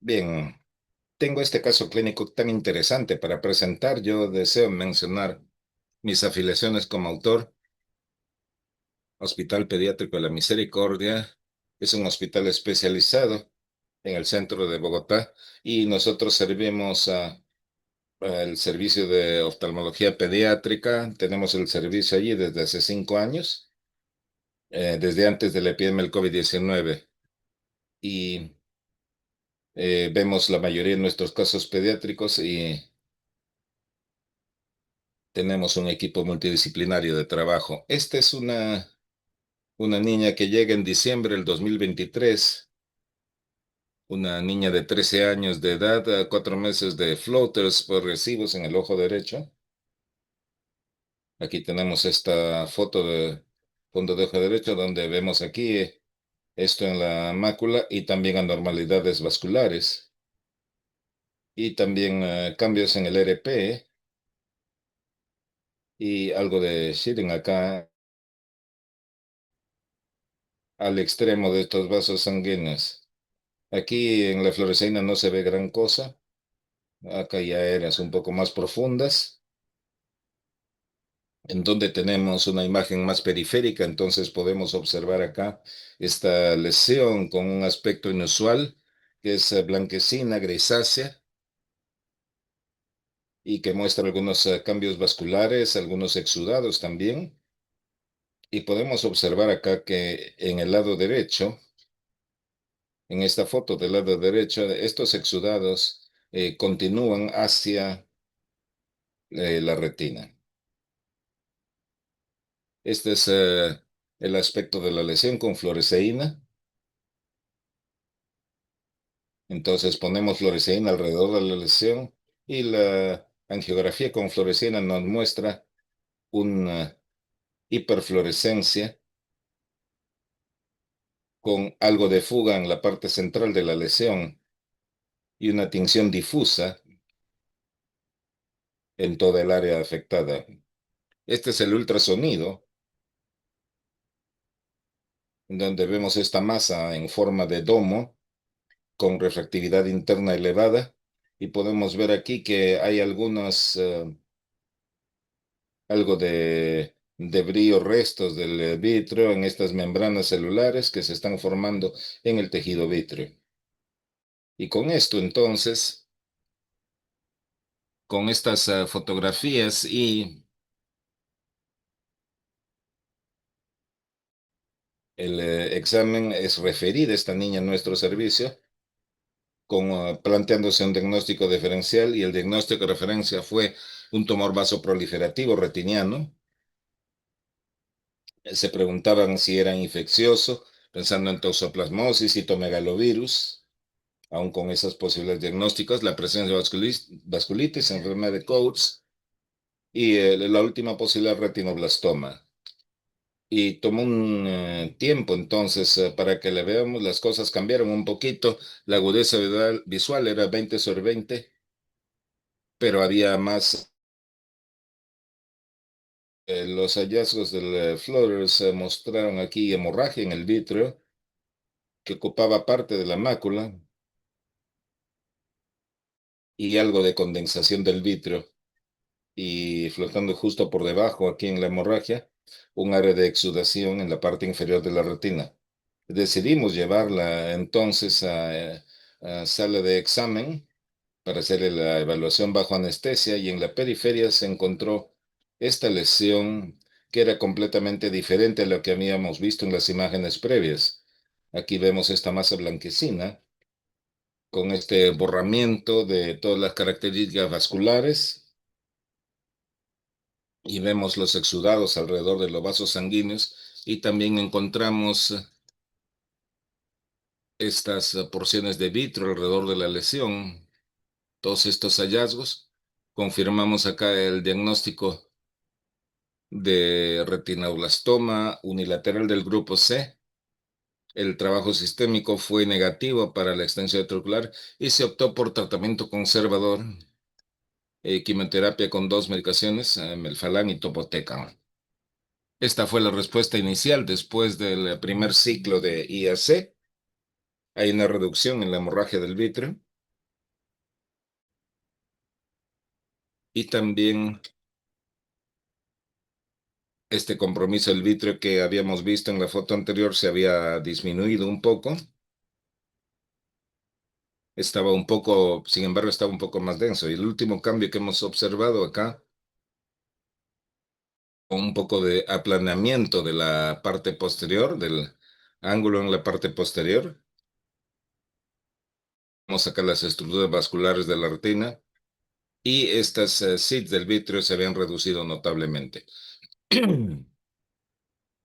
Bien, tengo este caso clínico tan interesante para presentar. Yo deseo mencionar mis afiliaciones como autor. Hospital Pediátrico de la Misericordia es un hospital especializado en el centro de Bogotá y nosotros servimos al servicio de oftalmología pediátrica. Tenemos el servicio allí desde hace 5 años, desde antes de la epidemia del COVID-19 y vemos la mayoría de nuestros casos pediátricos y tenemos un equipo multidisciplinario de trabajo. Esta es una niña que llega en diciembre del 2023, una niña de 13 años de edad, 4 meses de floaters progresivos en el ojo derecho. Aquí tenemos esta foto de fondo de ojo derecho donde vemos aquí esto en la mácula y también anormalidades vasculares y también cambios en el RP y algo de shading acá al extremo de estos vasos sanguíneos. Aquí en la fluoresceína no se ve gran cosa. Acá ya eras un poco más profundas, en donde tenemos una imagen más periférica, entonces podemos observar acá esta lesión con un aspecto inusual, que es blanquecina, grisácea, y que muestra algunos cambios vasculares, algunos exudados también. Y podemos observar acá que en el lado derecho, en esta foto del lado derecho, estos exudados continúan hacia la retina. Este es el aspecto de la lesión con fluoresceína. Entonces ponemos fluoresceína alrededor de la lesión y la angiografía con fluoresceína nos muestra una hiperfluorescencia con algo de fuga en la parte central de la lesión y una tinción difusa en toda el área afectada. Este es el ultrasonido, donde vemos esta masa en forma de domo con refractividad interna elevada y podemos ver aquí que hay algo de brillo, restos del vítreo en estas membranas celulares que se están formando en el tejido vítreo. Y con esto entonces, con estas fotografías y el examen es referida esta niña a nuestro servicio planteándose un diagnóstico diferencial y el diagnóstico de referencia fue un tumor vasoproliferativo retiniano. Se preguntaban si era infeccioso, pensando en toxoplasmosis, citomegalovirus, aún con esas posibles diagnósticos, la presencia de vasculitis, enfermedad de Coates y la última posibilidad retinoblastoma. Y tomó un tiempo entonces para que le veamos, las cosas cambiaron un poquito, la agudeza visual era 20/20, pero había más. Los hallazgos del Floater se mostraron aquí hemorragia en el vítreo que ocupaba parte de la mácula y algo de condensación del vítreo y flotando justo por debajo aquí en la hemorragia un área de exudación en la parte inferior de la retina. Decidimos llevarla entonces a sala de examen para hacer la evaluación bajo anestesia y en la periferia se encontró esta lesión que era completamente diferente a lo que habíamos visto en las imágenes previas. Aquí vemos esta masa blanquecina con este borramiento de todas las características vasculares y vemos los exudados alrededor de los vasos sanguíneos y también encontramos estas porciones de vitro alrededor de la lesión. Todos estos hallazgos confirmamos acá el diagnóstico de retinoblastoma unilateral del grupo C. El trabajo sistémico fue negativo para la extensión retrocular y se optó por tratamiento conservador, quimioterapia con dos medicaciones, melfalán y topotecan. Esta fue la respuesta inicial después del primer ciclo de IAC. Hay una reducción en la hemorragia del vítreo y también este compromiso del vitrio que habíamos visto en la foto anterior se había disminuido un poco. Estaba un poco, sin embargo, estaba un poco más denso. Y el último cambio que hemos observado acá, un poco de aplanamiento de la parte posterior, del ángulo en la parte posterior. Vamos a sacar las estructuras vasculares de la retina y estas SIDS del vitrio se habían reducido notablemente.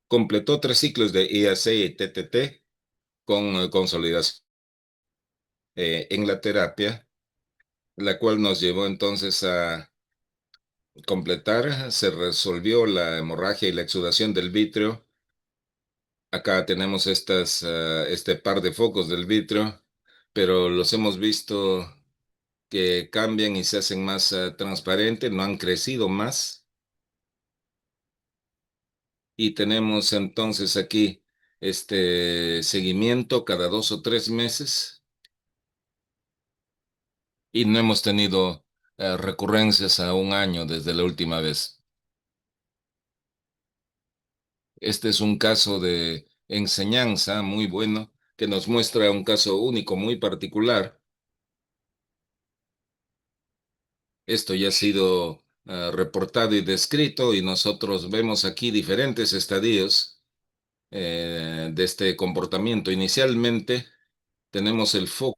Completó 3 ciclos de IAC y TTT con consolidación en la terapia, la cual nos llevó entonces a completar, se resolvió la hemorragia y la exudación del vitrio. Acá tenemos este par de focos del vitrio, pero los hemos visto que cambian y se hacen más transparentes, no han crecido más. Y tenemos entonces aquí este seguimiento cada 2 o 3 meses y no hemos tenido recurrencias a un año desde la última vez. Este es un caso de enseñanza muy bueno que nos muestra un caso único, muy particular. Esto ya ha sido reportado y descrito y nosotros vemos aquí diferentes estadios de este comportamiento. Inicialmente tenemos el foco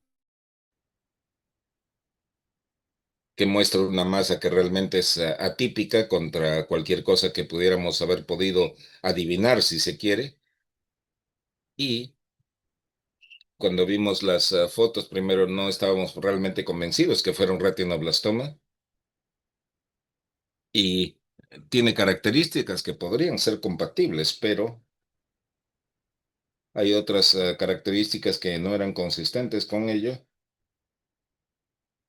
que muestra una masa que realmente es atípica contra cualquier cosa que pudiéramos haber podido adivinar, si se quiere. Y cuando vimos las fotos, primero no estábamos realmente convencidos que fuera un retinoblastoma y tiene características que podrían ser compatibles, pero hay otras características que no eran consistentes con ello.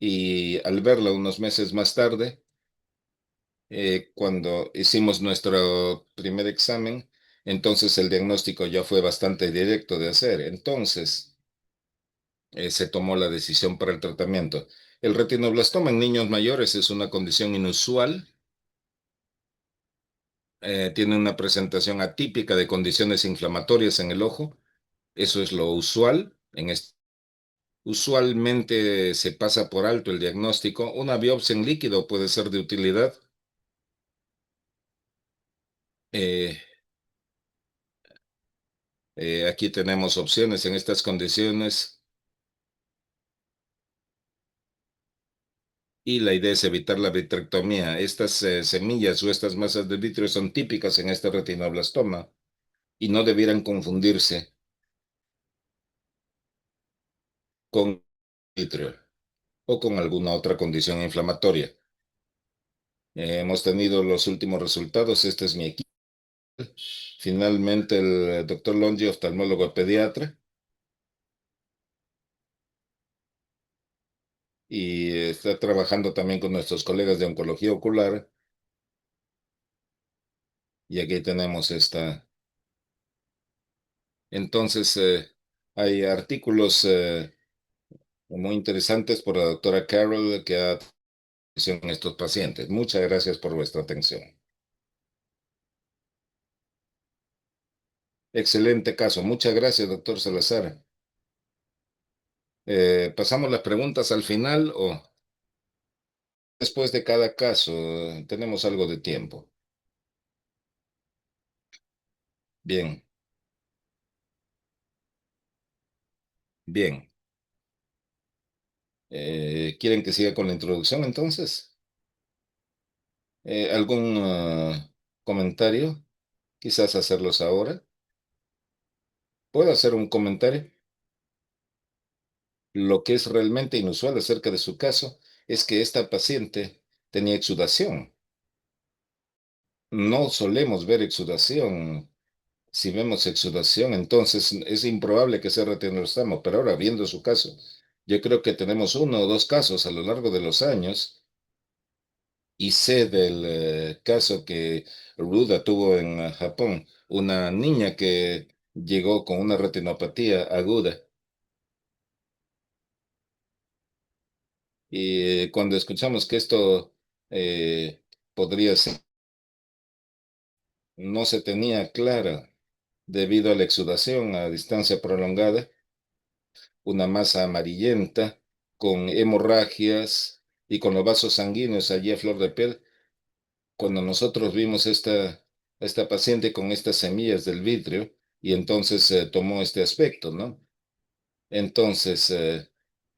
Y al verla unos meses más tarde, cuando hicimos nuestro primer examen, entonces el diagnóstico ya fue bastante directo de hacer. Entonces se tomó la decisión para el tratamiento. El retinoblastoma en niños mayores es una condición inusual. Tiene una presentación atípica de condiciones inflamatorias en el ojo. Eso es lo usual. Usualmente se pasa por alto el diagnóstico. Una biopsia en líquido puede ser de utilidad. Eh, Aquí tenemos opciones en estas condiciones y la idea es evitar la vitrectomía. Estas semillas o estas masas de vitrio son típicas en este retinoblastoma y no debieran confundirse con vitrio o con alguna otra condición inflamatoria. Hemos tenido los últimos resultados. Este es mi equipo. Finalmente, el doctor Longi, oftalmólogo pediatra, y está trabajando también con nuestros colegas de oncología ocular. Y aquí tenemos esta. Entonces, hay artículos muy interesantes por la doctora Carroll que ha atención a estos pacientes. Muchas gracias por vuestra atención. Excelente caso. Muchas gracias, doctor Salazar. ¿Pasamos las preguntas al final o después de cada caso? Tenemos algo de tiempo. Bien, bien. ¿Quieren que siga con la introducción entonces? ¿Algún comentario? Quizás hacerlos ahora. ¿Puedo hacer un comentario? Lo que es realmente inusual acerca de su caso es que esta paciente tenía exudación. No solemos ver exudación. Si vemos exudación, entonces es improbable que sea retinoblastoma. Pero ahora, viendo su caso, yo creo que tenemos 1 o 2 casos a lo largo de los años y sé del caso que Ruda tuvo en Japón, una niña que llegó con una retinopatía aguda. Y cuando escuchamos que esto eh, podría ser, no se tenía clara debido a la exudación a distancia prolongada, una masa amarillenta con hemorragias y con los vasos sanguíneos allí a flor de piel. Cuando nosotros vimos esta paciente con estas semillas del vitrio y entonces tomó este aspecto, ¿no? Entonces,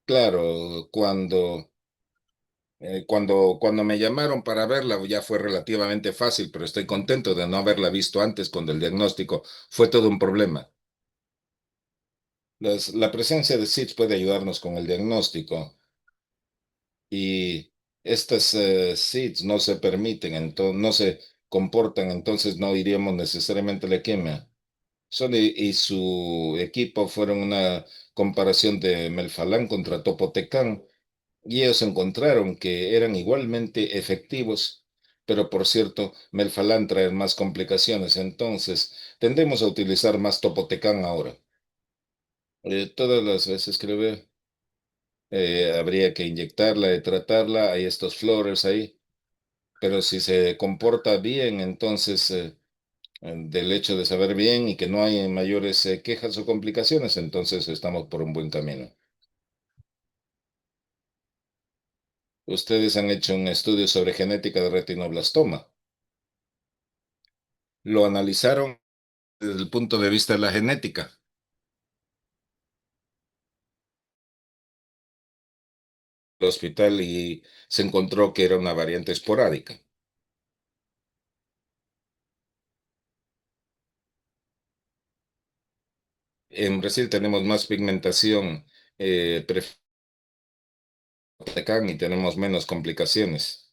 claro, cuando me llamaron para verla ya fue relativamente fácil, pero estoy contento de no haberla visto antes cuando el diagnóstico fue todo un problema. La presencia de SIDS puede ayudarnos con el diagnóstico y estas SIDS no se permiten, entonces no se comportan, entonces no iríamos necesariamente a la quimio. Sony y su equipo fueron una comparación de Melphalan contra Topotecan y ellos encontraron que eran igualmente efectivos, pero por cierto, Melphalan trae más complicaciones, entonces tendemos a utilizar más Topotecan ahora. Todas las veces que lo veo, habría que inyectarla y tratarla, hay estos floaters ahí, pero si se comporta bien, entonces del hecho de saber bien y que no hay mayores quejas o complicaciones, entonces estamos por un buen camino. Ustedes han hecho un estudio sobre genética de retinoblastoma. Lo analizaron desde el punto de vista de la genética. El hospital y se encontró que era una variante esporádica. En Brasil tenemos más pigmentación y tenemos menos complicaciones.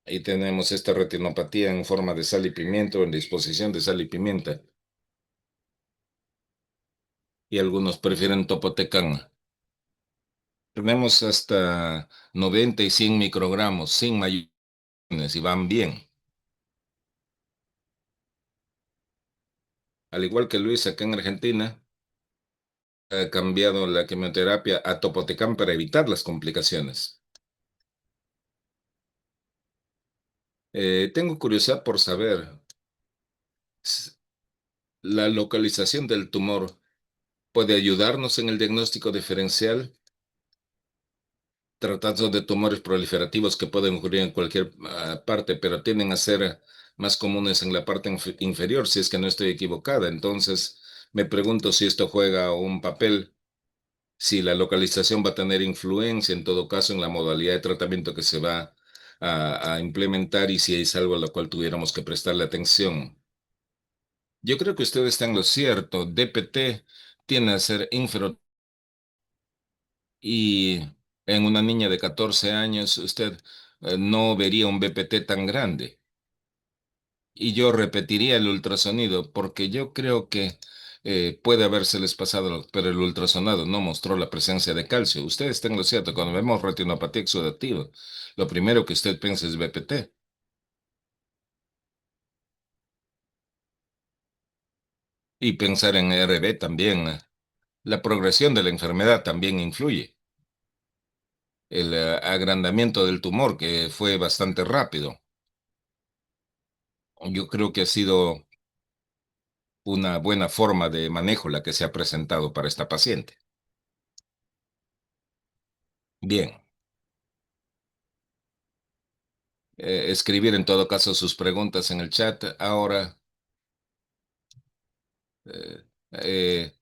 Ahí tenemos esta retinopatía en forma de sal y pimiento, en disposición de sal y pimienta. Y algunos prefieren topotecan. Tenemos hasta 90 y 100 microgramos sin mayores y van bien. Al igual que Luis acá en Argentina, ha cambiado la quimioterapia a topotecan para evitar las complicaciones. Tengo curiosidad por saber s- la localización del tumor puede ayudarnos en el diagnóstico diferencial, tratando de tumores proliferativos que pueden ocurrir en cualquier parte, pero tienden a ser más comunes en la parte inferior, si es que no estoy equivocada. Entonces, me pregunto si esto juega un papel, si la localización va a tener influencia, en todo caso, en la modalidad de tratamiento que se va a implementar y si es algo a lo cual tuviéramos que prestarle atención. Yo creo que usted está en lo cierto. DPT tiene a ser ínfero y en una niña de 14 años usted no vería un BPT tan grande. Y yo repetiría el ultrasonido porque yo creo que puede habérseles pasado, pero el ultrasonado no mostró la presencia de calcio. Usted está en lo cierto. Cuando vemos retinopatía exudativa, lo primero que usted piensa es BPT. Y pensar en RB también. La progresión de la enfermedad también influye. El agrandamiento del tumor, que fue bastante rápido. Yo creo que ha sido una buena forma de manejo la que se ha presentado para esta paciente. Bien, escribir en todo caso sus preguntas en el chat. Ahora, eh, eh,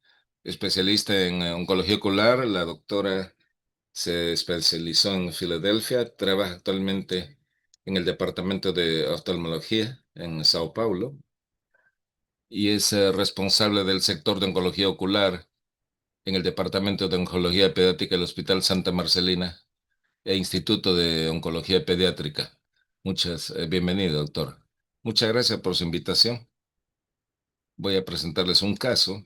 especialista en oncología ocular, la doctora se especializó en Filadelfia, trabaja actualmente en el departamento de oftalmología en Sao Paulo y es responsable del sector de oncología ocular en el departamento de oncología pediátrica del Hospital Santa Marcelina e Instituto de Oncología Pediátrica. Bienvenido, doctor. Muchas gracias por su invitación. Voy a presentarles un caso.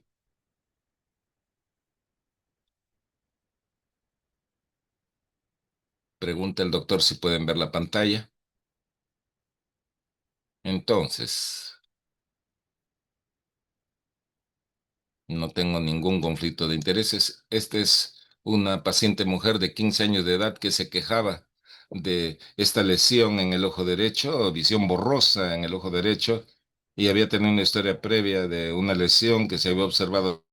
Pregunta el doctor si pueden ver la pantalla. Entonces, no tengo ningún conflicto de intereses. Esta es una paciente mujer de 15 años de edad que se quejaba de esta lesión en el ojo derecho, visión borrosa en el ojo derecho, y había tenido una historia previa de una lesión que se había observado,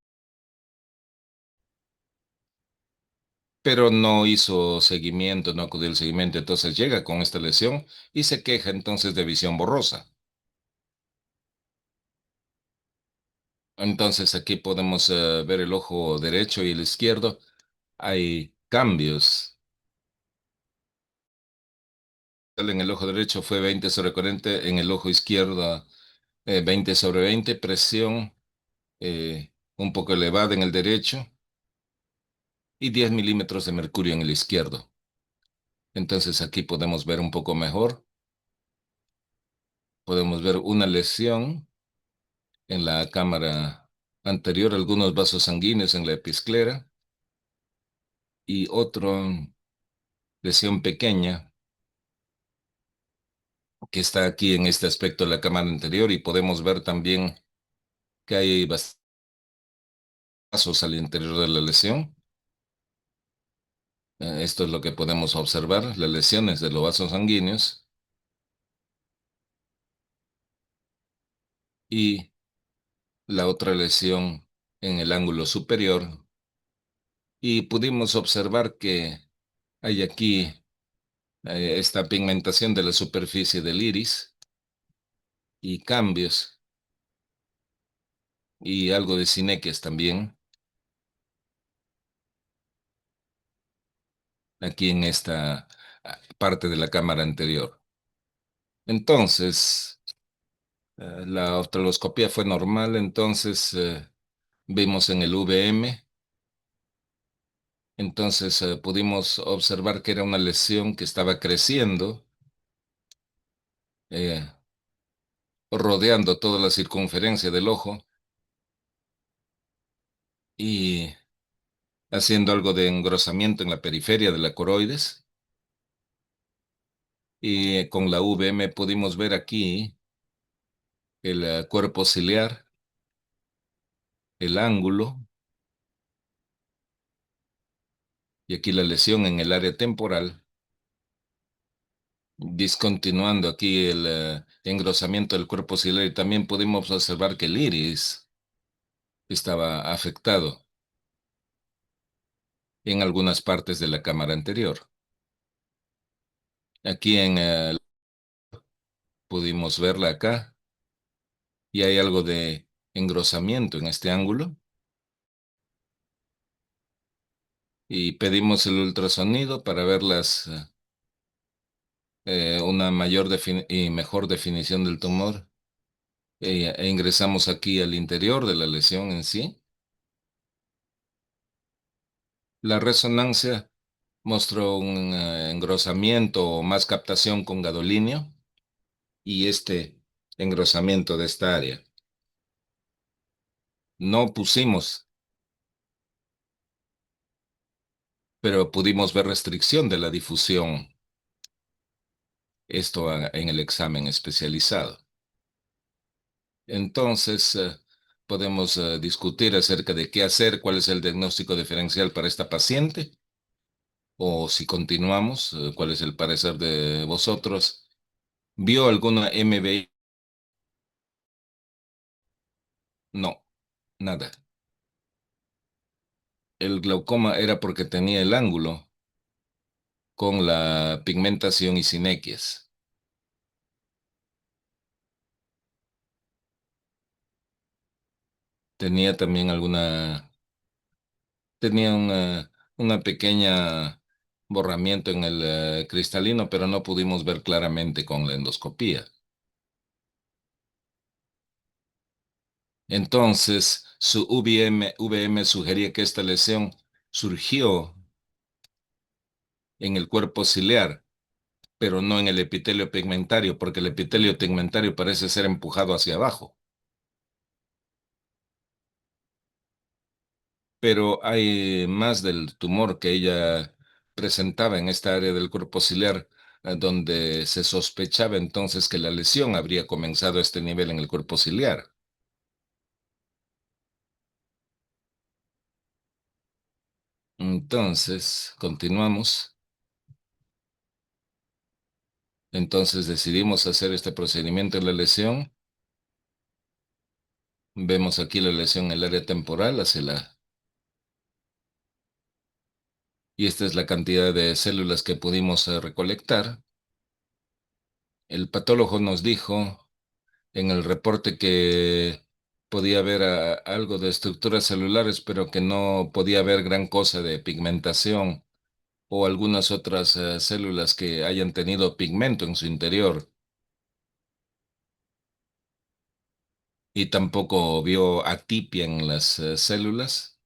pero no hizo seguimiento, no acudió al seguimiento, entonces llega con esta lesión y se queja entonces de visión borrosa. Entonces aquí podemos ver el ojo derecho y el izquierdo. Hay cambios. En el ojo derecho fue 20/40, en el ojo izquierdo 20/20, presión un poco elevada en el derecho y 10 milímetros de mercurio en el izquierdo. Entonces aquí podemos ver un poco mejor. Podemos ver una lesión en la cámara anterior, algunos vasos sanguíneos en la episclera y otra lesión pequeña que está aquí en este aspecto de la cámara anterior, y podemos ver también que hay vasos al interior de la lesión. Esto es lo que podemos observar, las lesiones de los vasos sanguíneos, y la otra lesión en el ángulo superior. Y pudimos observar que hay aquí esta pigmentación de la superficie del iris y cambios y algo de sinequias también aquí en esta parte de la cámara anterior. Entonces, la oftalmoscopía fue normal, entonces vimos en el VM, entonces pudimos observar que era una lesión que estaba creciendo, eh, rodeando toda la circunferencia del ojo y haciendo algo de engrosamiento en la periferia de la coroides. Y con la VM pudimos ver aquí el cuerpo ciliar, el ángulo, y aquí la lesión en el área temporal, discontinuando aquí el engrosamiento del cuerpo ciliar. Y también pudimos observar que el iris estaba afectado en algunas partes de la cámara anterior. Aquí pudimos verla acá, y hay algo de engrosamiento en este ángulo. Y pedimos el ultrasonido para ver una mayor y mejor definición del tumor. E ingresamos aquí al interior de la lesión en sí. La resonancia mostró un engrosamiento o más captación con gadolinio y este engrosamiento de esta área. No pusimos, pero pudimos ver restricción de la difusión, esto en el examen especializado. Entonces, podemos discutir acerca de qué hacer, cuál es el diagnóstico diferencial para esta paciente, o si continuamos, cuál es el parecer de vosotros. ¿Vio alguna MBI? No, nada. El glaucoma era porque tenía el ángulo con la pigmentación y sinequias. Tenía también tenía una pequeña borramiento en el cristalino, pero no pudimos ver claramente con la endoscopía. Entonces, su VM sugería que esta lesión surgió en el cuerpo ciliar, pero no en el epitelio pigmentario, porque el epitelio pigmentario parece ser empujado hacia abajo. Pero hay más del tumor que ella presentaba en esta área del cuerpo ciliar, donde se sospechaba entonces que la lesión habría comenzado a este nivel en el cuerpo ciliar. Entonces, continuamos. Entonces decidimos hacer este procedimiento en la lesión. Vemos aquí la lesión en el área temporal y esta es la cantidad de células que pudimos recolectar. El patólogo nos dijo en el reporte que podía haber algo de estructuras celulares, pero que no podía haber gran cosa de pigmentación o algunas otras células que hayan tenido pigmento en su interior. Y tampoco vio atipia en las células.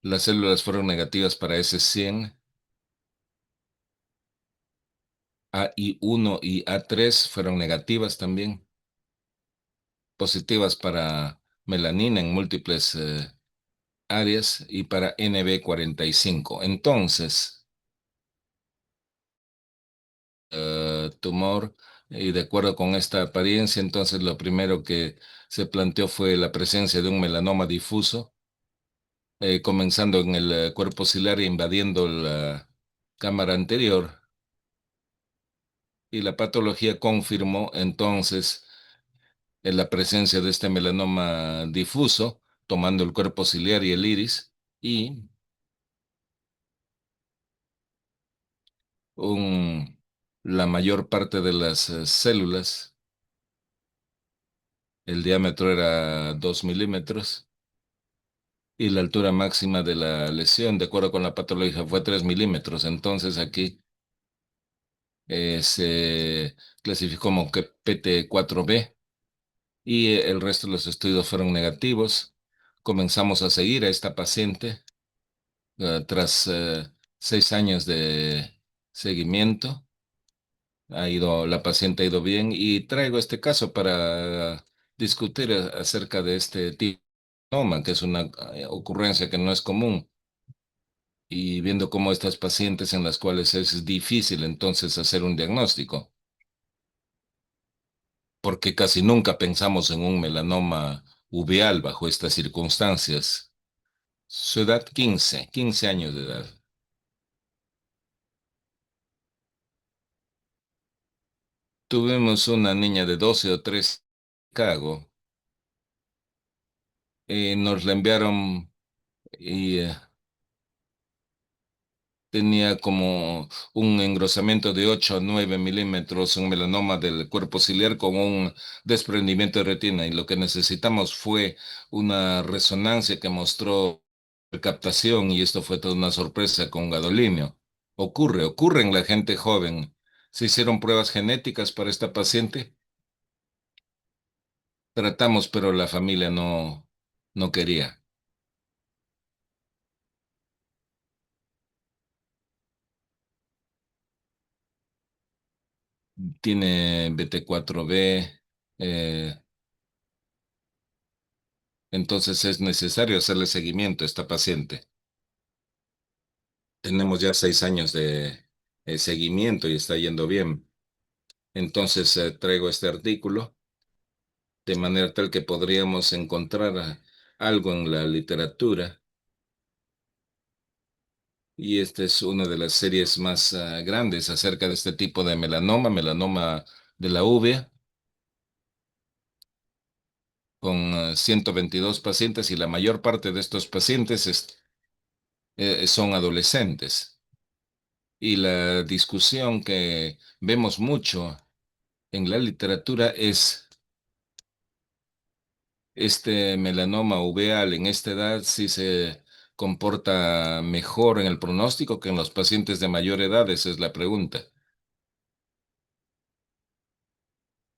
Las células fueron negativas para S100, AI1 y A3 fueron negativas también, positivas para melanina en múltiples áreas y para NB45. Entonces, tumor, y de acuerdo con esta apariencia, entonces lo primero que se planteó fue la presencia de un melanoma difuso, comenzando en el cuerpo ciliar e invadiendo la cámara anterior. Y la patología confirmó entonces la presencia de este melanoma difuso, tomando el cuerpo ciliar y el iris, y un, la mayor parte de las células, el diámetro era 2 milímetros y la altura máxima de la lesión, de acuerdo con la patología, fue 3 milímetros. Entonces aquí se clasificó como que PT4B y el resto de los estudios fueron negativos. Comenzamos a seguir a esta paciente tras 6 años de seguimiento. La paciente ha ido bien y traigo este caso para discutir acerca de este tipo de melanoma, que es una ocurrencia que no es común, y viendo cómo estas pacientes en las cuales es difícil entonces hacer un diagnóstico, porque casi nunca pensamos en un melanoma uveal bajo estas circunstancias. Su edad 15 años de edad. Tuvimos una niña de 12 o 13 en Chicago. Nos la enviaron y tenía como un engrosamiento de 8 a 9 milímetros, un melanoma del cuerpo ciliar con un desprendimiento de retina. Y lo que necesitamos fue una resonancia que mostró captación y esto fue toda una sorpresa con gadolinio. Ocurre en la gente joven. Se hicieron pruebas genéticas para esta paciente. Tratamos, pero la familia no quería. Tiene BT4B, eh, entonces es necesario hacerle seguimiento a esta paciente. Tenemos ya 6 años de seguimiento y está yendo bien. Entonces traigo este artículo de manera tal que podríamos encontrar algo en la literatura. Y esta es una de las series más grandes acerca de este tipo de melanoma, melanoma de la uvea, con 122 pacientes y la mayor parte de estos pacientes son adolescentes. Y la discusión que vemos mucho en la literatura es este melanoma uveal en esta edad si se comporta mejor en el pronóstico que en los pacientes de mayor edad, esa es la pregunta.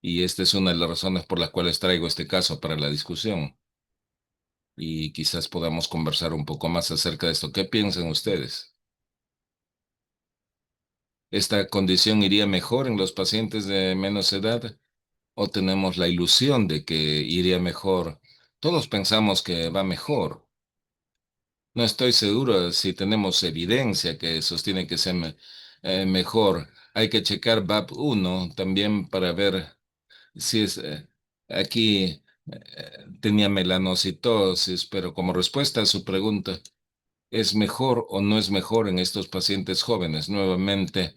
Y esta es una de las razones por las cuales traigo este caso para la discusión. Y quizás podamos conversar un poco más acerca de esto. ¿Qué piensan ustedes? ¿Esta condición iría mejor en los pacientes de menos edad? ¿O tenemos la ilusión de que iría mejor? Todos pensamos que va mejor. No estoy seguro si tenemos evidencia que sostiene que sea mejor. Hay que checar BAP1 también para ver si es aquí. Tenía melanocitosis, pero como respuesta a su pregunta, ¿es mejor o no es mejor en estos pacientes jóvenes? Nuevamente,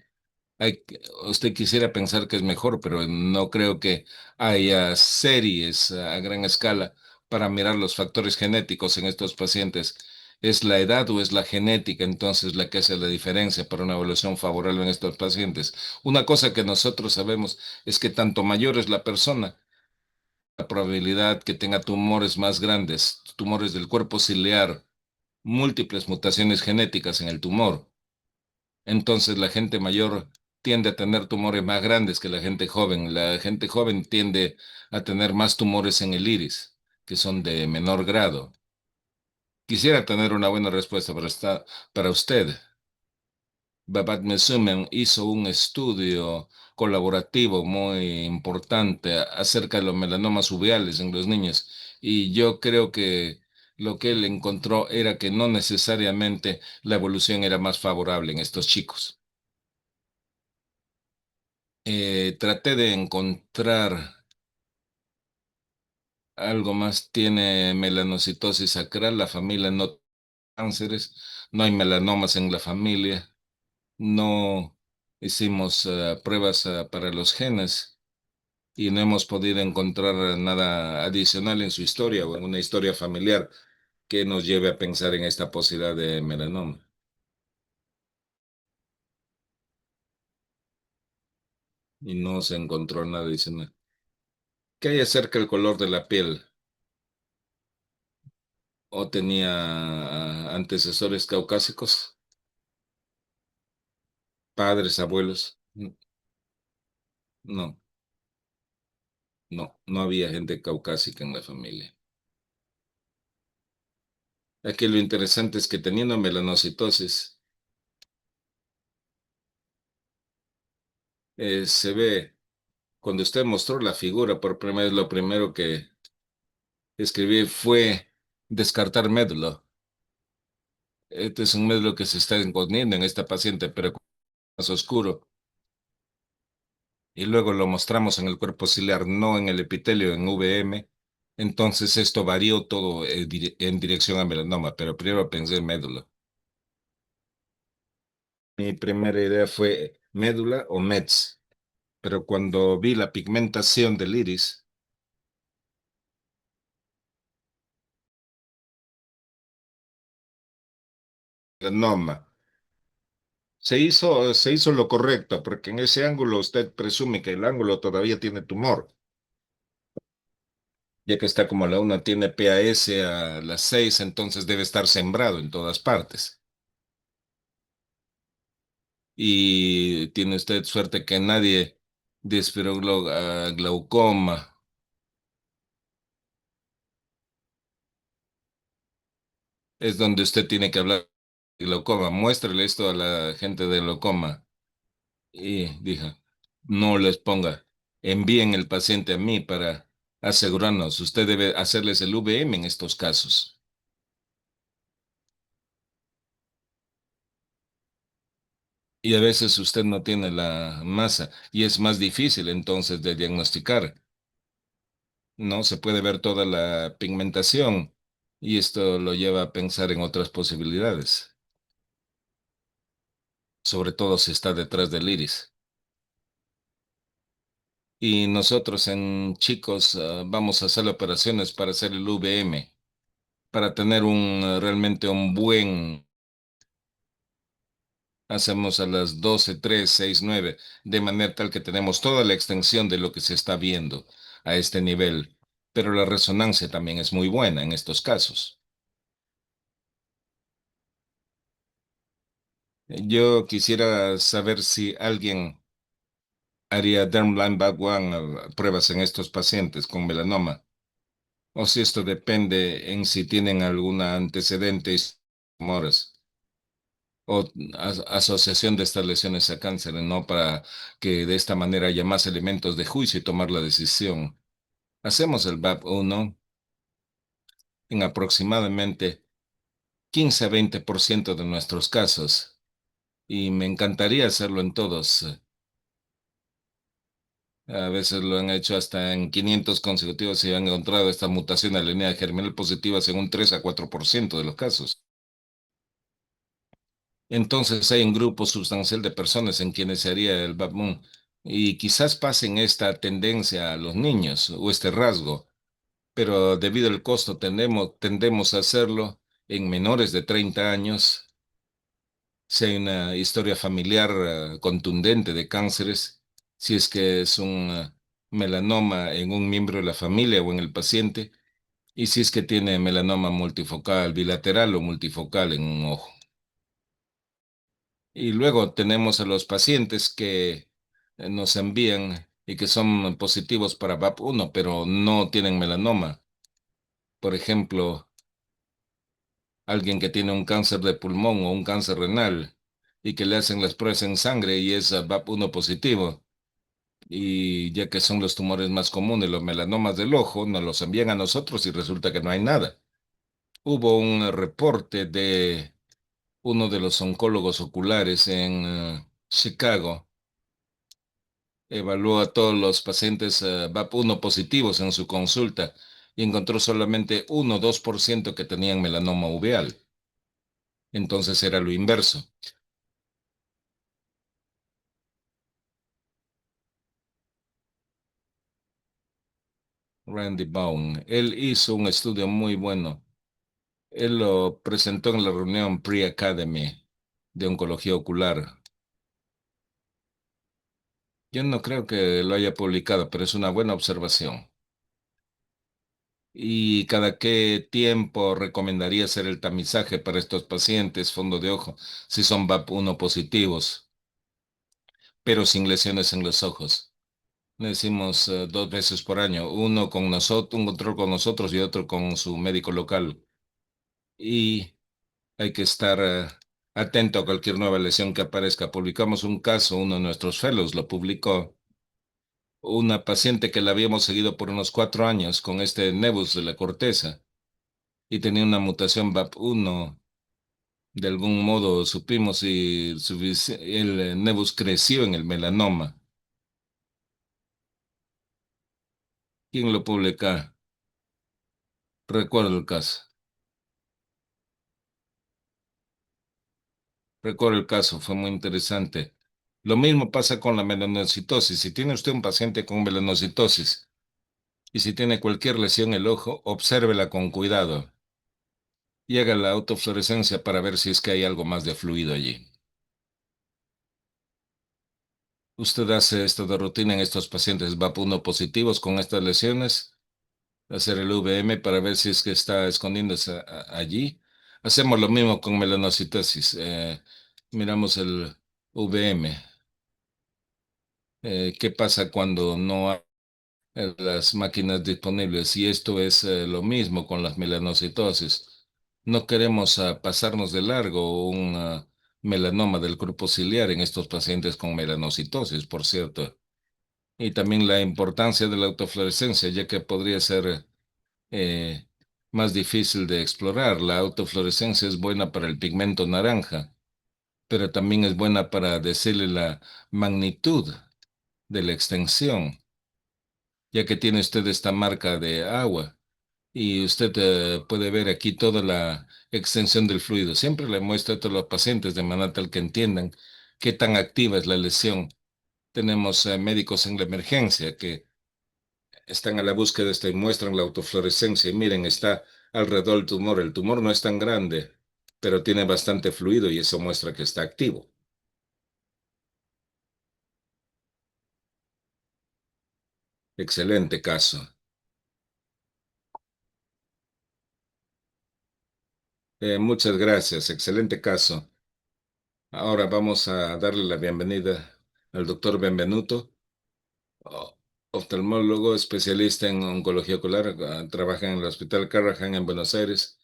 usted quisiera pensar que es mejor, pero no creo que haya series a gran escala para mirar los factores genéticos en estos pacientes. ¿Es la edad o es la genética entonces la que hace la diferencia para una evolución favorable en estos pacientes? Una cosa que nosotros sabemos es que tanto mayor es la persona, la probabilidad que tenga tumores más grandes, tumores del cuerpo ciliar, múltiples mutaciones genéticas en el tumor. Entonces la gente mayor tiende a tener tumores más grandes que la gente joven. La gente joven tiende a tener más tumores en el iris, que son de menor grado. Quisiera tener una buena respuesta para usted. Babat Mesumen hizo un estudio colaborativo muy importante acerca de los melanomas uveales en los niños y yo creo que lo que él encontró era que no necesariamente la evolución era más favorable en estos chicos. Traté de encontrar algo más. Tiene melanocitosis sacral, la familia no tiene cánceres, no hay melanomas en la familia, no hicimos pruebas para los genes y no hemos podido encontrar nada adicional en su historia o en una historia familiar que nos lleve a pensar en esta posibilidad de melanoma. Y no se encontró nada adicional. ¿Qué hay acerca del color de la piel? ¿O tenía antecesores caucásicos? Padres, abuelos. No, no había gente caucásica en la familia. Aquí lo interesante es que teniendo melanocitosis, se ve, cuando usted mostró la figura por primera vez, lo primero que escribí fue descartar médulo. Este es un médulo que se está escondiendo en esta paciente, pero más oscuro. Y luego lo mostramos en el cuerpo ciliar, no en el epitelio, en VM. Entonces esto varió todo en dirección a melanoma, pero primero pensé en médula. Mi primera idea fue médula o MEDS, pero cuando vi la pigmentación del iris, melanoma, se hizo lo correcto, porque en ese ángulo usted presume que el ángulo todavía tiene tumor, ya que está como la una tiene PAS a las 6, entonces debe estar sembrado en todas partes. Y tiene usted suerte que nadie desesperó glaucoma. Es donde usted tiene que hablar de glaucoma. Muéstrele esto a la gente de glaucoma. Y dije, no les ponga, envíen el paciente a mí para asegurarnos. Usted debe hacerles el VM en estos casos. Y a veces usted no tiene la masa y es más difícil entonces de diagnosticar. No se puede ver toda la pigmentación y esto lo lleva a pensar en otras posibilidades, sobre todo si está detrás del iris. Y nosotros en chicos vamos a hacer operaciones para hacer el VM, para tener realmente un buen, hacemos a las 12 3 6 9 de manera tal que tenemos toda la extensión de lo que se está viendo a este nivel. Pero la resonancia también es muy buena en estos casos. Yo quisiera saber si alguien haría dermline background pruebas en estos pacientes con melanoma, o si esto depende en si tienen alguna antecedente y tumores o asociación de estas lesiones a cáncer, ¿no? Para que de esta manera haya más elementos de juicio y tomar la decisión. Hacemos el BAP1 en aproximadamente 15 a 20% de nuestros casos y me encantaría hacerlo en todos. A veces lo han hecho hasta en 500 consecutivos y han encontrado esta mutación en la línea germinal positiva en un 3 a 4% de los casos. Entonces hay un grupo sustancial de personas en quienes se haría el BAPMUN y quizás pasen esta tendencia a los niños o este rasgo, pero debido al costo tendemos a hacerlo en menores de 30 años, si hay una historia familiar contundente de cánceres, si es que es un melanoma en un miembro de la familia o en el paciente, y si es que tiene melanoma multifocal, bilateral o multifocal en un ojo. Y luego tenemos a los pacientes que nos envían y que son positivos para VAP1, pero no tienen melanoma. Por ejemplo, alguien que tiene un cáncer de pulmón o un cáncer renal y que le hacen las pruebas en sangre y es VAP1 positivo. Y ya que son los tumores más comunes, los melanomas del ojo, nos los envían a nosotros y resulta que no hay nada. Hubo un reporte de uno de los oncólogos oculares en Chicago. Evaluó a todos los pacientes VAP1 positivos en su consulta y encontró solamente 1 o 2% que tenían melanoma uveal. Entonces era lo inverso. Randy Baum, él hizo un estudio muy bueno. Él lo presentó en la reunión Pre-Academy de Oncología Ocular. Yo no creo que lo haya publicado, pero es una buena observación. ¿Y cada qué tiempo recomendaría hacer el tamizaje para estos pacientes, fondo de ojo, si son VAP1 positivos, pero sin lesiones en los ojos? Le decimos 2 veces por año, uno con nosotros, un control con nosotros y otro con su médico local. Y hay que estar atento a cualquier nueva lesión que aparezca. Publicamos un caso, uno de nuestros fellows lo publicó, una paciente que la habíamos seguido por unos 4 años con este nevus de la corteza y tenía una mutación VAP1. De algún modo supimos si el nevus creció en el melanoma. ¿Quién lo publica? Recuerdo el caso. Recuerdo el caso, fue muy interesante. Lo mismo pasa con la melanocitosis. Si tiene usted un paciente con melanocitosis y si tiene cualquier lesión en el ojo, obsérvela con cuidado y haga la autofluorescencia para ver si es que hay algo más de fluido allí. Usted hace esto de rutina en estos pacientes VAP1 positivos con estas lesiones, hacer el VM para ver si es que está escondiéndose allí. Hacemos lo mismo con melanocitosis. Miramos el VM. ¿Qué pasa cuando no hay las máquinas disponibles? Y esto es lo mismo con las melanocitosis. No queremos pasarnos de largo un melanoma del grupo ciliar en estos pacientes con melanocitosis, por cierto. Y también la importancia de la autofluorescencia, ya que podría ser eh, más difícil de explorar. La autofluorescencia es buena para el pigmento naranja, pero también es buena para decirle la magnitud de la extensión, ya que tiene usted esta marca de agua y usted puede ver aquí toda la extensión del fluido. Siempre le muestro a todos los pacientes de manera tal que entiendan qué tan activa es la lesión. Tenemos médicos en la emergencia que están a la búsqueda de esto y muestran la autofluorescencia y miren, está alrededor del tumor. El tumor no es tan grande, pero tiene bastante fluido y eso muestra que está activo. Excelente caso. Muchas gracias. Excelente caso. Ahora vamos a darle la bienvenida al doctor Benvenuto, o- oftalmólogo especialista en oncología ocular. Trabaja en el Hospital Carrahan en Buenos Aires.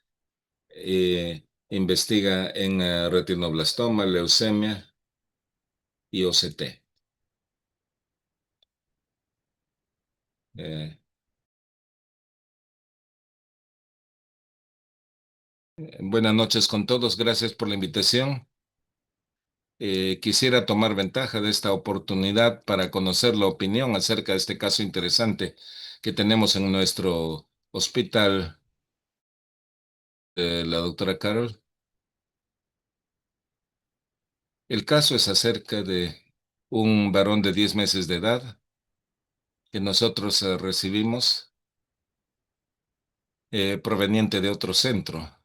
Investiga en retinoblastoma, leucemia y OCT. Eh, Buenas noches con todos. Gracias por la invitación. Quisiera tomar ventaja de esta oportunidad para conocer la opinión acerca de este caso interesante que tenemos en nuestro hospital, la doctora Carol. El caso es acerca de un varón de 10 meses de edad que nosotros recibimos proveniente de otro centro,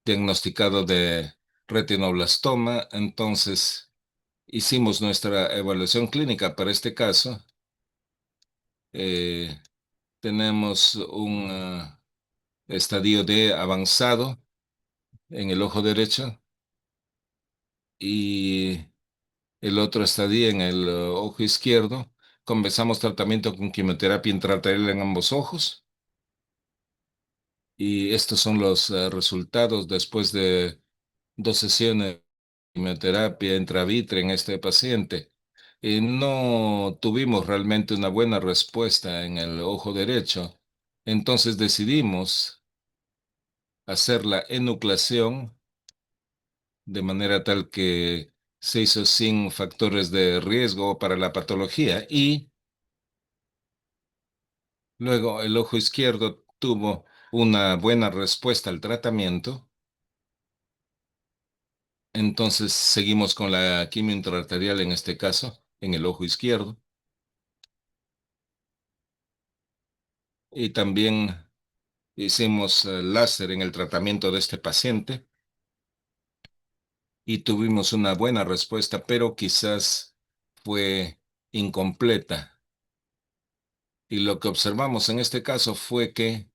diagnosticado de retinoblastoma. Entonces, hicimos nuestra evaluación clínica para este caso. Eh, Tenemos un estadio D avanzado en el ojo derecho y el otro estadio en el ojo izquierdo. Comenzamos tratamiento con quimioterapia intraarterial en ambos ojos y estos son los resultados después de 2 sesiones de quimioterapia intravítrea en este paciente. Y no tuvimos realmente una buena respuesta en el ojo derecho. Entonces decidimos hacer la enucleación de manera tal que se hizo sin factores de riesgo para la patología y luego el ojo izquierdo tuvo una buena respuesta al tratamiento. Entonces seguimos con la quimio intraarterial en este caso, en el ojo izquierdo. Y también hicimos láser en el tratamiento de este paciente y tuvimos una buena respuesta, pero quizás fue incompleta. Y lo que observamos en este caso fue que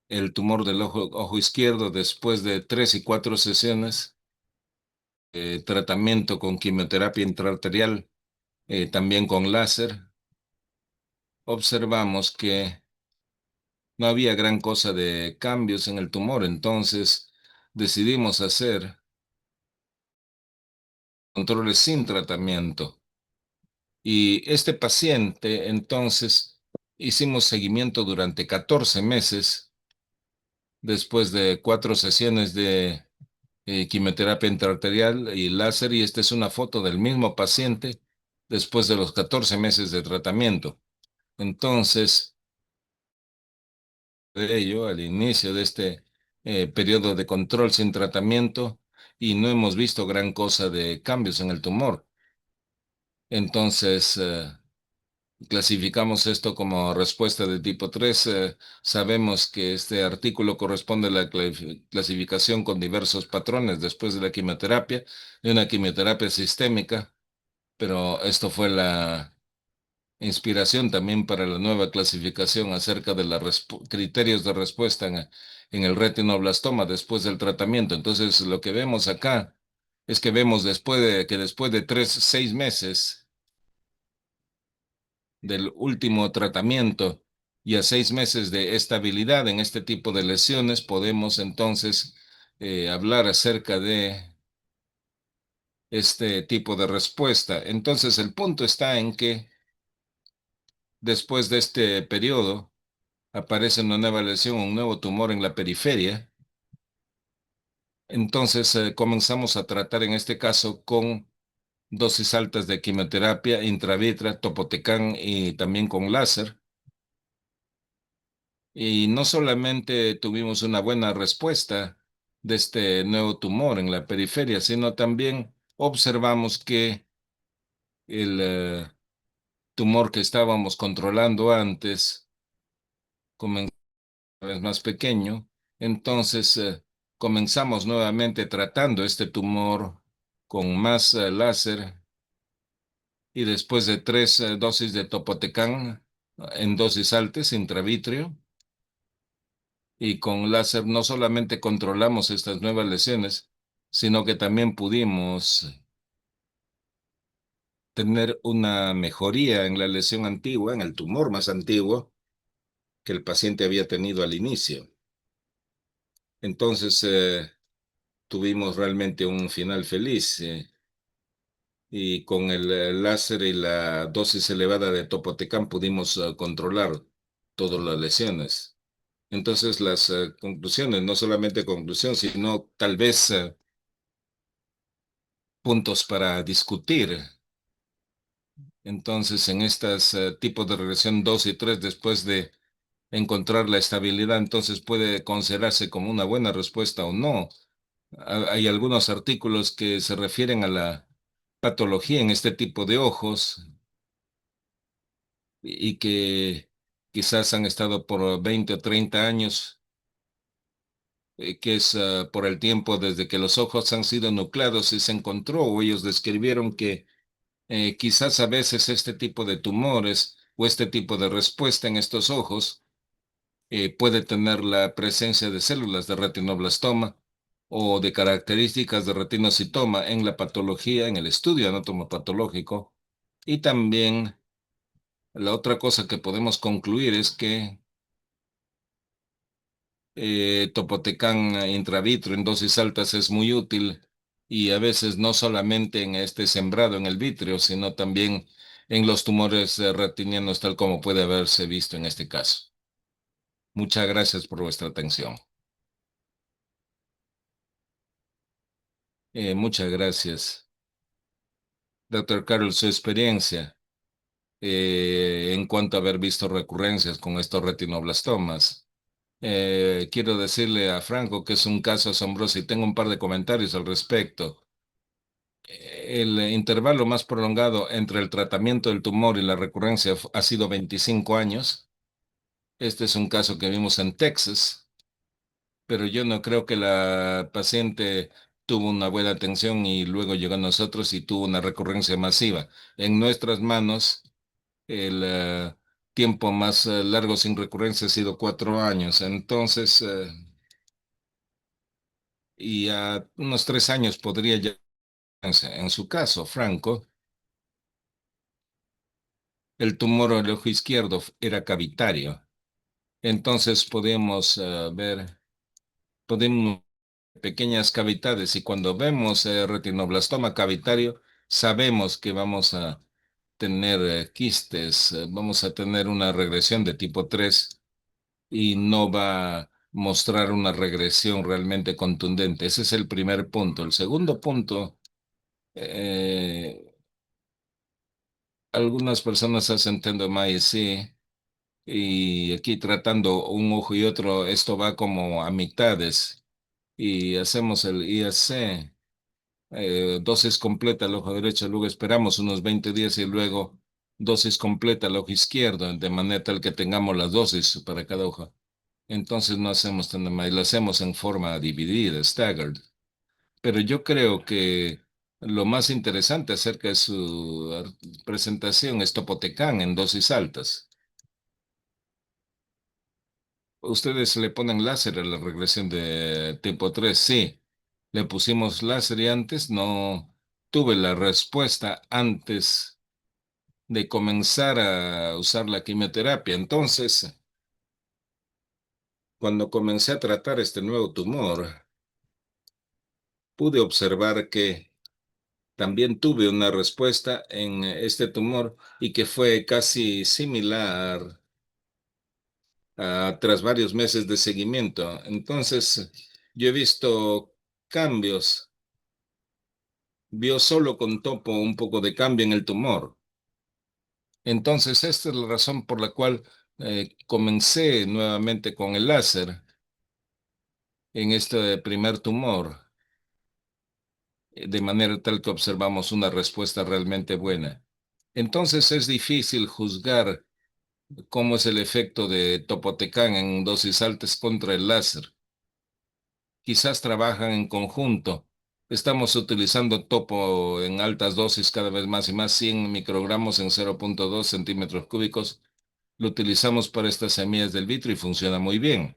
el tumor del ojo izquierdo, después de 3 y 4 sesiones, tratamiento con quimioterapia intraarterial, también con láser, observamos que no había gran cosa de cambios en el tumor. Entonces decidimos hacer controles sin tratamiento. Y este paciente, entonces, hicimos seguimiento durante 14 meses después de 4 sesiones de quimioterapia intraarterial y láser, y esta es una foto del mismo paciente después de los 14 meses de tratamiento. Entonces, de ello, al inicio de este periodo de control sin tratamiento, y no hemos visto gran cosa de cambios en el tumor. Entonces, clasificamos esto como respuesta de tipo 3. Sabemos que este artículo corresponde a la clasificación con diversos patrones después de la quimioterapia, de una quimioterapia sistémica, pero esto fue la inspiración también para la nueva clasificación acerca de los criterios de respuesta en el retinoblastoma después del tratamiento. Entonces, lo que vemos acá es que vemos después de 6 meses del último tratamiento y a 6 meses de estabilidad en este tipo de lesiones, podemos entonces hablar acerca de este tipo de respuesta. Entonces, el punto está en que después de este periodo aparece una nueva lesión, un nuevo tumor en la periferia. Entonces, comenzamos a tratar en este caso con dosis altas de quimioterapia intravítrea, topotecan y también con láser. Y no solamente tuvimos una buena respuesta de este nuevo tumor en la periferia, sino también observamos que el tumor que estábamos controlando antes comenzó cada vez más pequeño. Entonces, comenzamos nuevamente tratando este tumor con más láser y después de 3 dosis de topotecan en dosis altas intravítrea y con láser no solamente controlamos estas nuevas lesiones, sino que también pudimos tener una mejoría en la lesión antigua, en el tumor más antiguo que el paciente había tenido al inicio. Entonces, tuvimos realmente un final feliz y con el láser y la dosis elevada de topotecan pudimos controlar todas las lesiones. Entonces, las conclusiones, no solamente conclusión, sino tal vez puntos para discutir. Entonces, en estos tipos de regresión 2 y 3, después de encontrar la estabilidad, entonces puede considerarse como una buena respuesta o no. Hay algunos artículos que se refieren a la patología en este tipo de ojos y que quizás han estado por 20 o 30 años, que es por el tiempo desde que los ojos han sido nucleados y se encontró, o ellos describieron que quizás a veces este tipo de tumores o este tipo de respuesta en estos ojos puede tener la presencia de células de retinoblastoma o de características de retinocitoma en la patología, en el estudio anatomopatológico. Y también la otra cosa que podemos concluir es que Topotecan intravitro en dosis altas es muy útil y a veces no solamente en este sembrado en el vítreo, sino también en los tumores retinianos, tal como puede haberse visto en este caso. Muchas gracias por vuestra atención. Muchas gracias. Doctor Carol, su experiencia en cuanto a haber visto recurrencias con estos retinoblastomas. Quiero decirle a Franco que es un caso asombroso y tengo un par de comentarios al respecto. El intervalo más prolongado entre el tratamiento del tumor y la recurrencia ha sido 25 años. Este es un caso que vimos en Texas, pero yo no creo que la paciente tuvo una buena atención y luego llegó a nosotros y tuvo una recurrencia masiva. En nuestras manos, el tiempo más largo sin recurrencia ha sido 4 años. Entonces, y a unos 3 años podría ya, en su caso, Franco, el tumor del ojo izquierdo era cavitario. Entonces podemos ver, podemos pequeñas cavidades y cuando vemos retinoblastoma cavitario, sabemos que vamos a tener quistes, vamos a tener una regresión de tipo 3 y no va a mostrar una regresión realmente contundente. Ese es el primer punto. El segundo punto, eh, algunas personas hacen tendomycin y aquí tratando un ojo y otro, esto va como a mitades y hacemos el IAC, dosis completa al ojo derecho, luego esperamos unos 20 días y luego dosis completa al ojo izquierdo, de manera tal que tengamos las dosis para cada ojo. Entonces no hacemos tandem, lo hacemos en forma dividida, staggered. Pero yo creo que lo más interesante acerca de su presentación es Topotecan en dosis altas. Ustedes le ponen láser a la regresión de tipo 3, sí. Le pusimos láser y antes no tuve la respuesta antes de comenzar a usar la quimioterapia. Entonces, cuando comencé a tratar este nuevo tumor, pude observar que también tuve una respuesta en este tumor y que fue casi similar tras varios meses de seguimiento. Entonces, yo he visto cambios, vio solo con topo un poco de cambio en el tumor. Entonces, esta es la razón por la cual comencé nuevamente con el láser en este primer tumor, de manera tal que observamos una respuesta realmente buena. Entonces, es difícil juzgar cómo es el efecto de Topotecan en dosis altas contra el láser. Quizás trabajan en conjunto. Estamos utilizando topo en altas dosis cada vez más y más, 100 microgramos en 0,2 centímetros cúbicos. Lo utilizamos para estas semillas del vitro y funciona muy bien.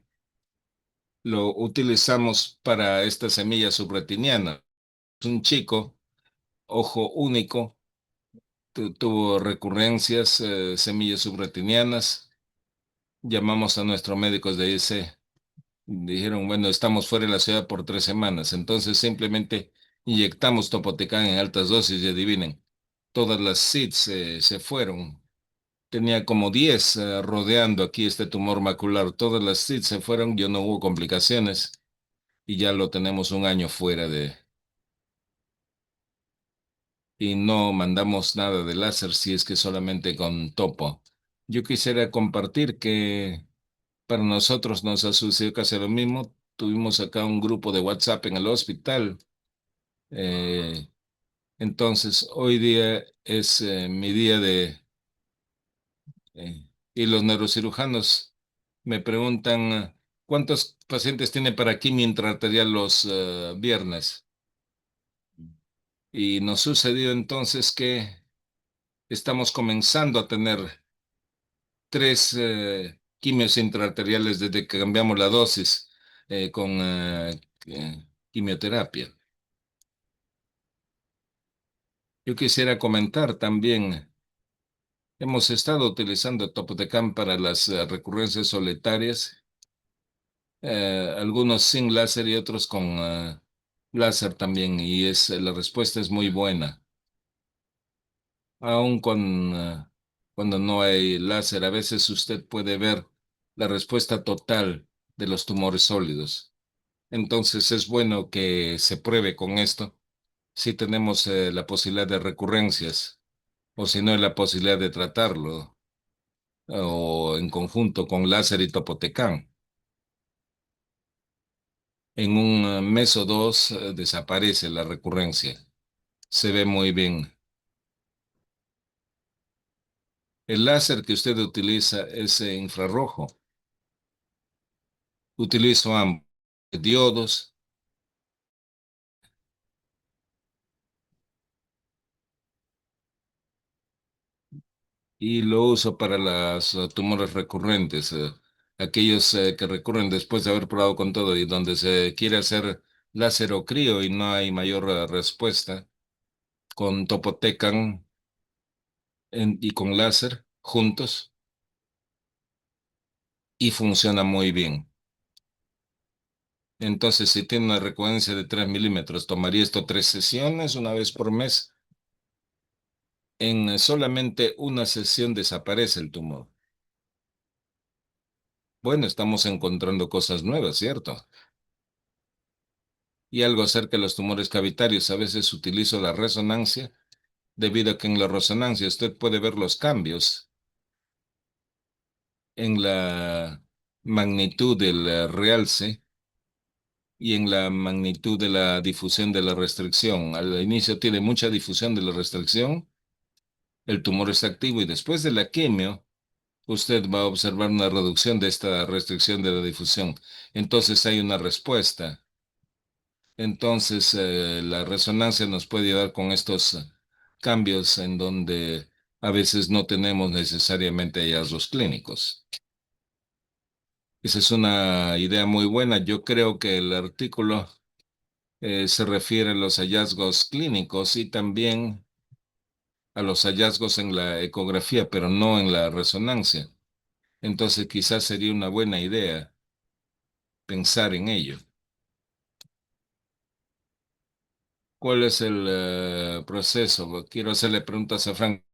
Lo utilizamos para esta semilla subretiniana. Es un chico, ojo único, tuvo recurrencias, semillas subretinianas. Llamamos a nuestros médicos de IC. Dijeron, bueno, estamos fuera de la ciudad por 3 semanas, entonces simplemente inyectamos Topotecan en altas dosis y adivinen, todas las SIDS se fueron. Tenía como 10 rodeando aquí este tumor macular, todas las SIDS se fueron, ya no hubo complicaciones y ya lo tenemos un año fuera de... y no mandamos nada de láser si es que solamente con topo. Yo quisiera compartir que para nosotros nos ha sucedido casi lo mismo. Tuvimos acá un grupo de WhatsApp en el hospital. eh, entonces, hoy día es mi día y los neurocirujanos me preguntan cuántos pacientes tiene para quimio intraarterial los viernes. Y nos sucedió entonces que estamos comenzando a tener tres quimios intraarteriales desde que cambiamos la dosis con quimioterapia. Yo quisiera comentar también, hemos estado utilizando Topotecam para las recurrencias solitarias, algunos sin láser y otros con láser también, y la respuesta es muy buena. Aún cuando no hay láser, a veces usted puede ver la respuesta total de los tumores sólidos. Entonces es bueno que se pruebe con esto si tenemos la posibilidad de recurrencias o si no hay la posibilidad de tratarlo o en conjunto con láser y Topotecan. En un mes o dos desaparece la recurrencia. Se ve muy bien. El láser que usted utiliza es infrarrojo. Utilizo ambos diodos y lo uso para los tumores recurrentes, aquellos que recurren después de haber probado con todo y donde se quiere hacer láser o crío y no hay mayor respuesta, con Topotecan y con láser juntos y funciona muy bien. Entonces, si tiene una recurrencia de 3 milímetros, tomaría esto 3 sesiones, una vez por mes. En solamente una sesión desaparece el tumor. Bueno, estamos encontrando cosas nuevas, ¿cierto? Y algo acerca de los tumores cavitarios. A veces utilizo la resonancia, debido a que en la resonancia usted puede ver los cambios en la magnitud del realce y en la magnitud de la difusión de la restricción. Al inicio tiene mucha difusión de la restricción, el tumor está activo y después de la quimio, usted va a observar una reducción de esta restricción de la difusión. Entonces hay una respuesta. Entonces, la resonancia nos puede ayudar con estos cambios en donde a veces no tenemos necesariamente hallazgos clínicos. Esa es una idea muy buena. Yo creo que el artículo se refiere a los hallazgos clínicos y también a los hallazgos en la ecografía, pero no en la resonancia. Entonces, quizás sería una buena idea pensar en ello. ¿Cuál es el proceso? Quiero hacerle preguntas a Frank.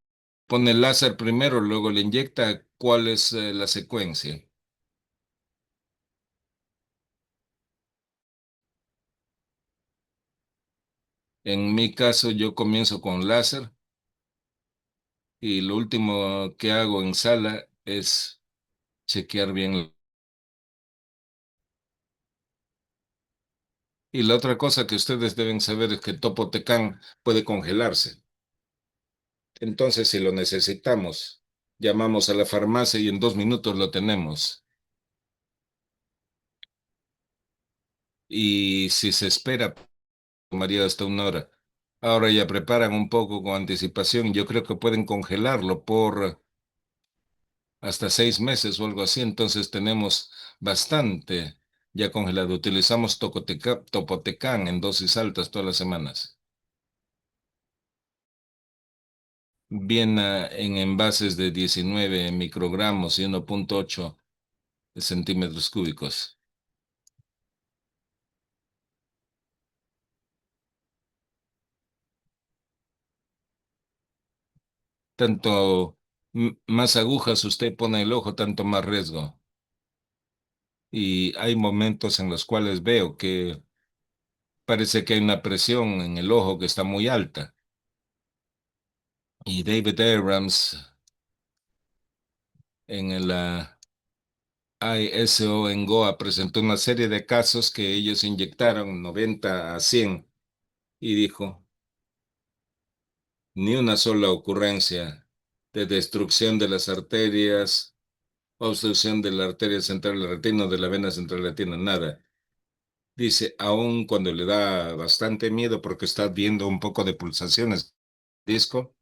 Pone el láser primero, luego le inyecta. ¿Cuál es la secuencia? En mi caso, yo comienzo con láser y lo último que hago en sala es chequear bien. Y la otra cosa que ustedes deben saber es que Topotecan puede congelarse. Entonces, si lo necesitamos, llamamos a la farmacia y en 2 minutos lo tenemos. Y si se espera, tomaría hasta 1 hora. Ahora ya preparan un poco con anticipación. Yo creo que pueden congelarlo por hasta 6 meses o algo así. Entonces tenemos bastante ya congelado. Utilizamos Topotecán en dosis altas todas las semanas. Bien en envases de 19 microgramos y 1,8 centímetros cúbicos. Tanto más agujas usted pone el ojo, tanto más riesgo. Y hay momentos en los cuales veo que parece que hay una presión en el ojo que está muy alta. Y David Abrams en el ISO en Goa presentó una serie de casos que ellos inyectaron 90 a 100 y dijo, ni una sola ocurrencia de destrucción de las arterias, obstrucción de la arteria central de la retina o de la vena central de la retina, nada. Dice, aun cuando le da bastante miedo porque está viendo un poco de pulsaciones disco,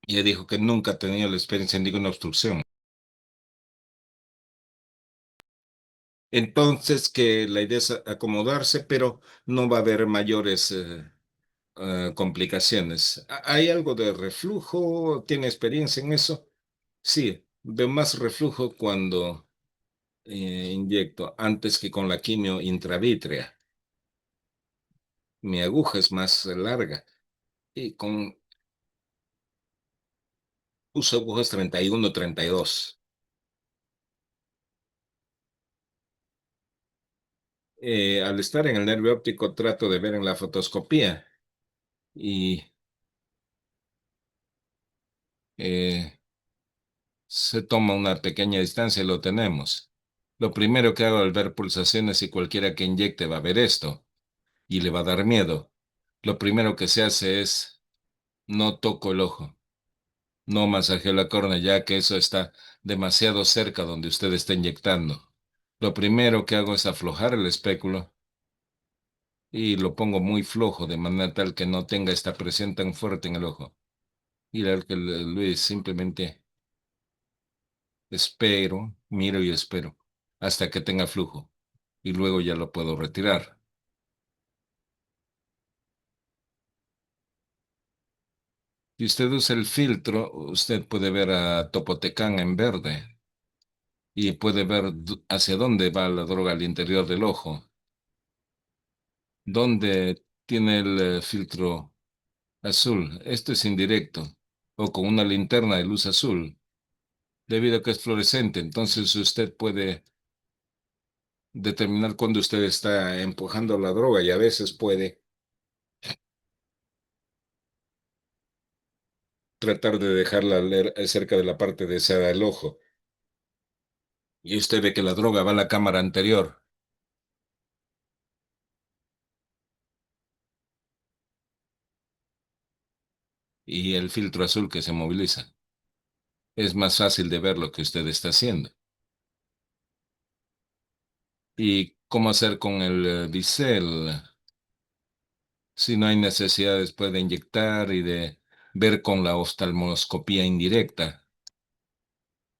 y ella dijo que nunca ha tenido la experiencia en ninguna obstrucción. Entonces, que la idea es acomodarse, pero no va a haber mayores complicaciones. ¿Hay algo de reflujo? ¿Tiene experiencia en eso? Sí, veo más reflujo cuando inyecto antes que con la quimio intravítrea. Mi aguja es más larga y con uso agujas 31, 32. Al estar en el nervio óptico trato de ver en la fotoscopía y eh, se toma una pequeña distancia y lo tenemos. Lo primero que hago al ver pulsaciones y cualquiera que inyecte va a ver esto y le va a dar miedo. Lo primero que se hace es no toco el ojo, no masajeo la córnea ya que eso está demasiado cerca donde usted está inyectando. Lo primero que hago es aflojar el espéculo y lo pongo muy flojo de manera tal que no tenga esta presión tan fuerte en el ojo. Y al que Luis simplemente espero, miro y espero hasta que tenga flujo y luego ya lo puedo retirar. Si usted usa el filtro, usted puede ver a Topotecán en verde y puede ver hacia dónde va la droga al interior del ojo, dónde tiene el filtro azul. Esto es indirecto o con una linterna de luz azul, debido a que es fluorescente. Entonces usted puede determinar cuándo usted está empujando la droga y a veces puede tratar de dejarla leer cerca de la parte deseada del ojo. Y usted ve que la droga va a la cámara anterior y el filtro azul que se moviliza. Es más fácil de ver lo que usted está haciendo. ¿Y cómo hacer con el bisel? Si no hay necesidad después de inyectar y de ver con la oftalmoscopía indirecta.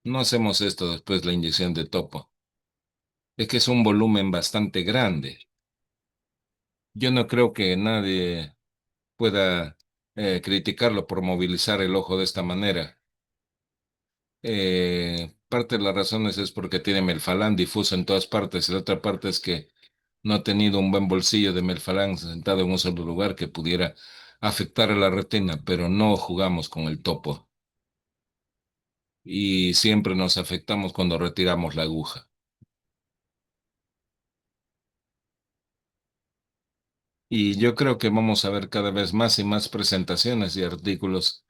No hacemos esto después de la inyección de topo. Es que es un volumen bastante grande. Yo no creo que nadie pueda criticarlo por movilizar el ojo de esta manera. Parte de las razones es porque tiene melfalán difuso en todas partes y la otra parte es que no ha tenido un buen bolsillo de melfalán sentado en un solo lugar que pudiera afectar a la retina, pero no jugamos con el topo y siempre nos afectamos cuando retiramos la aguja. Y yo creo que vamos a ver cada vez más y más presentaciones y artículos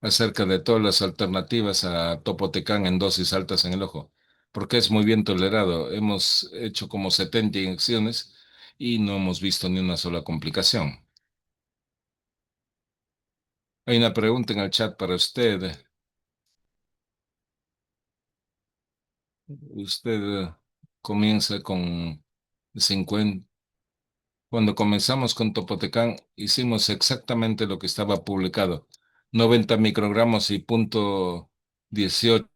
acerca de todas las alternativas a Topotecán en dosis altas en el ojo, porque es muy bien tolerado. Hemos hecho como 70 inyecciones y no hemos visto ni una sola complicación. Hay una pregunta en el chat para usted. Usted comienza con 50. Cuando comenzamos con Topotecán, hicimos exactamente lo que estaba publicado. 90 microgramos y punto 18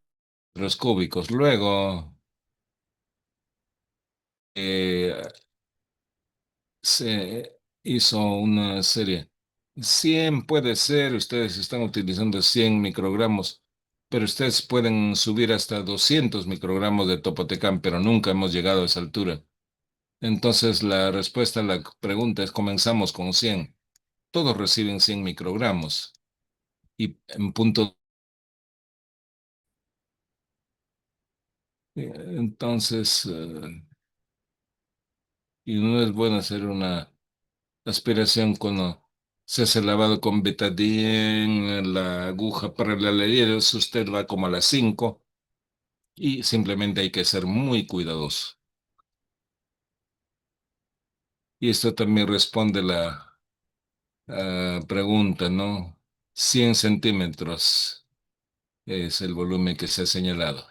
metros cúbicos. Luego, eh, se hizo una serie. 100 puede ser, ustedes están utilizando 100 microgramos, pero ustedes pueden subir hasta 200 microgramos de Topotecán, pero nunca hemos llegado a esa altura. Entonces, la respuesta a la pregunta es, comenzamos con 100. Todos reciben 100 microgramos y en punto. Entonces, y no es bueno hacer una aspiración cuando Se hace el lavado con betadine, la aguja para la herida, usted va como a las 5 y simplemente hay que ser muy cuidadoso. Y esto también responde la pregunta, ¿no? 100 centímetros es el volumen que se ha señalado.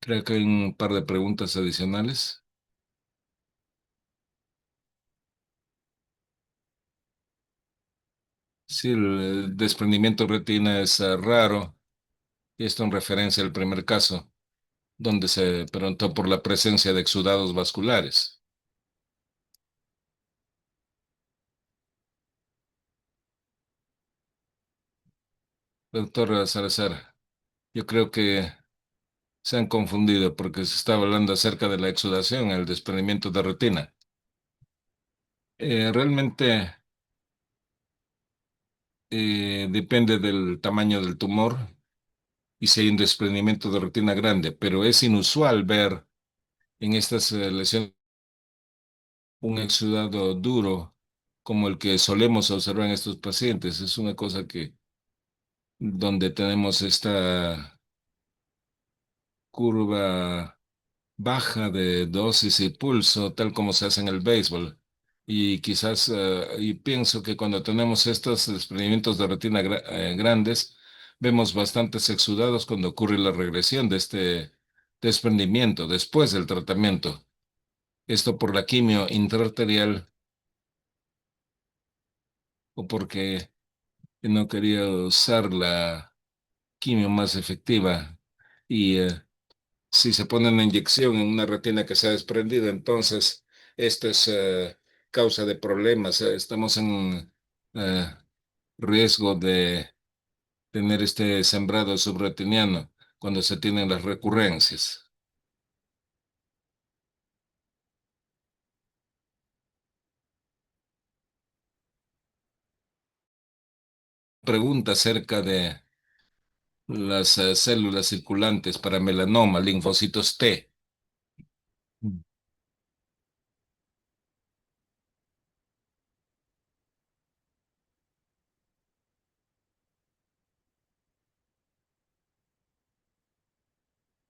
Creo que hay un par de preguntas adicionales. Sí, el desprendimiento de retina es raro. Y esto en referencia al primer caso, donde se preguntó por la presencia de exudados vasculares. Doctor Salazar, yo creo que se han confundido porque se estaba hablando acerca de la exudación, el desprendimiento de retina. Realmente depende del tamaño del tumor y si hay un desprendimiento de retina grande, pero es inusual ver en estas lesiones un exudado duro como el que solemos observar en estos pacientes. Es una cosa que donde tenemos esta curva baja de dosis y pulso, tal como se hace en el béisbol. Y quizás, y pienso que cuando tenemos estos desprendimientos de retina grandes, vemos bastantes exudados cuando ocurre la regresión de este desprendimiento después del tratamiento. Esto por la quimio intraarterial o porque no quería usar la quimio más efectiva. Y si se pone una inyección en una retina que se ha desprendido, entonces esto es causa de problemas. Estamos en eh, riesgo de tener este sembrado subretiniano cuando se tienen las recurrencias. Pregunta acerca de las células circulantes para melanoma, linfocitos T.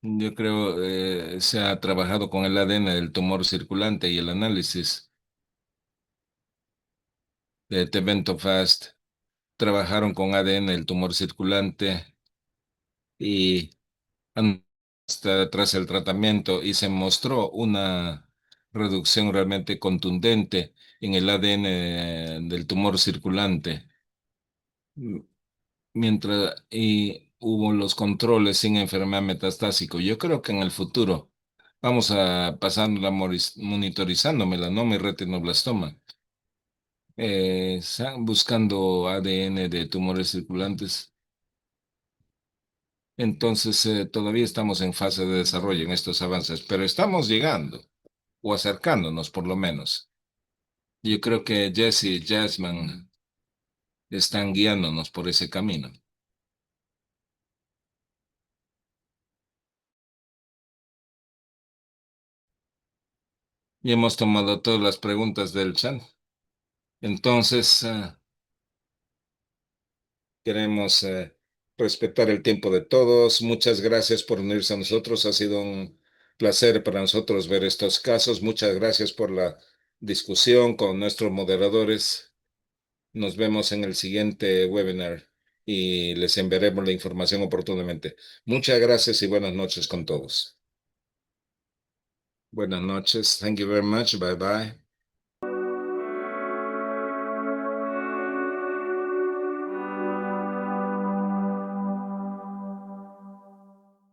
Yo creo se ha trabajado con el ADN del tumor circulante y el análisis de T-Ventofast. Trabajaron con ADN del tumor circulante y hasta tras el tratamiento y se mostró una reducción realmente contundente en el ADN del tumor circulante. M- Mientras y hubo los controles sin enfermedad metastásico. Yo creo que en el futuro vamos a pasar monitorizando melanoma y retinoblastoma, buscando ADN de tumores circulantes. Entonces, todavía estamos en fase de desarrollo en estos avances, pero estamos llegando o acercándonos por lo menos. Yo creo que Jesse y Jasmine están guiándonos por ese camino. Y hemos tomado todas las preguntas del chat. Entonces, queremos respetar el tiempo de todos. Muchas gracias por unirse a nosotros. Ha sido un placer para nosotros ver estos casos. Muchas gracias por la discusión con nuestros moderadores. Nos vemos en el siguiente webinar y les enviaremos la información oportunamente. Muchas gracias y buenas noches con todos. Buenas noches. Thank you very much. Bye bye.